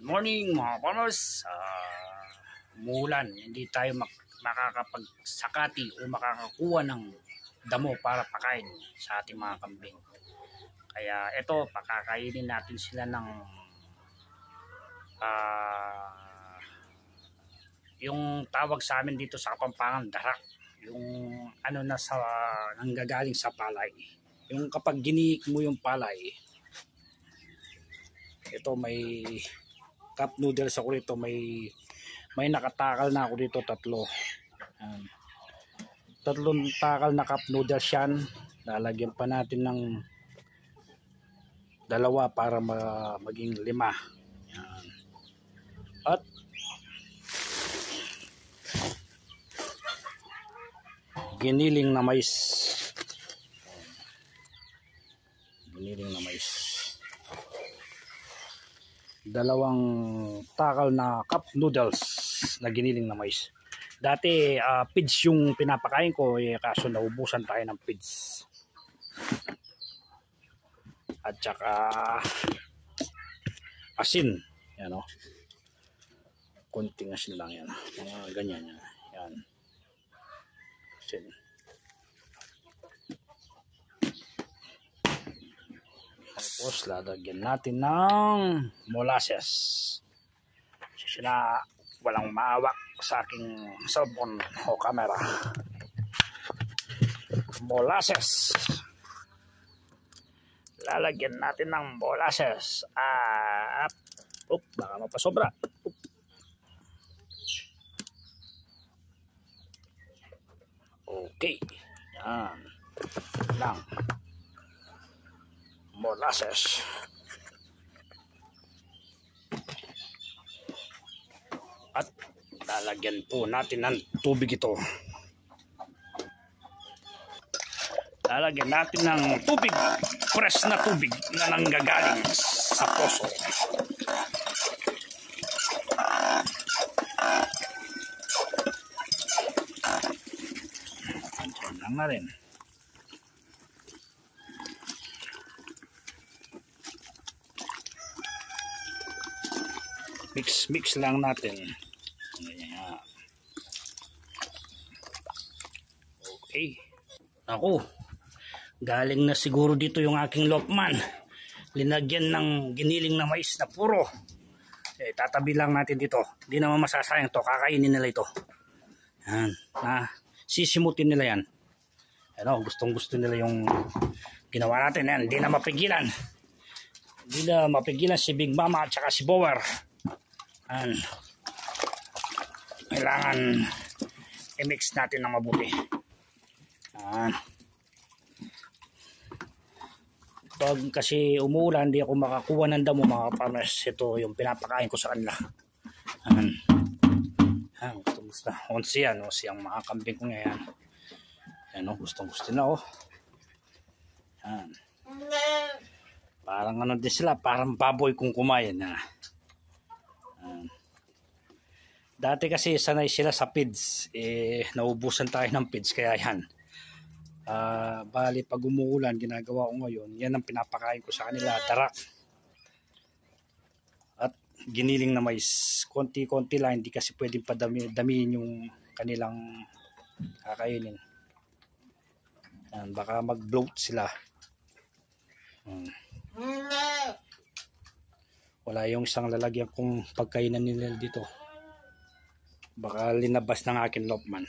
Good morning mga farmers. Umuulan, hindi tayo makakapagsakati o makakakuha ng damo para pakain sa ating mga kambing. Kaya ito, pakakainin natin sila ng yung tawag sa amin dito sa Kapampangan, darak. Yung ano na sa nanggagaling sa palay. Yung kapag giniik mo yung palay, ito may cup noodles ako dito, may nakatakal na ako dito, tatlo. Tatlong takal na cup noodles yan. Lalagyan pa natin ng dalawa para maging 5. Yan. At giniling na mais. Giniling na mais. 2 takal na cup noodles na giniling na mais. Dati pids yung pinapakain ko, kaso naubusan tayo ng pids. At saka asin, yan o. Konting asin lang yan. Mga ganyan yan. Yan. Asin. Tapos lalagyan natin ng molasses. Sina walang maawak sa aking cellphone o camera. Molasses. Lalagyan natin ng molasses. Baka mapasobra. Okay. Yan. Lang. Molasses. At lalagyan po natin ng tubig ito. Lalagyan natin ng tubig, fresh na tubig na nanggagaling sa poso. Diyan lang na rin. Mix lang natin. Ayan. Okay. Ako, galing na siguro dito yung aking lopman. Linagyan ng giniling na mais na puro. Tatabi lang natin dito. Hindi naman masasayang to. Kakainin nila ito. Ayan. Sisimutin nila yan. Ano, gustong gusto nila yung ginawa natin. Ayan. Hindi na mapigilan. Hindi na mapigilan si Big Mama at saka si Bower. Kailangan i-mix natin ng mabuti. Pag kasi umuulan, hindi ako makakuha ng damo mga farmers. Ito yung pinapakain ko sa kanila. Gusto. Onsi yan, siyang mga kambing ko ngayon. Gustong na Parang ano din sila, parang baboy kung kumain. Dati kasi sanay sila sa pids, naubusan tayo ng pids, kaya yan. Bali pag umuulan, ginagawa ko ngayon, yan ang pinapakain ko sa kanila, darak at giniling na mais. Konti-konti lang, hindi kasi pwedeng padamihin yung kanilang kakainin. Yan, baka mag-bloat sila. Wala yung isang lalagyan kung pagkainan nila dito. Baka linabas ng akin lopman.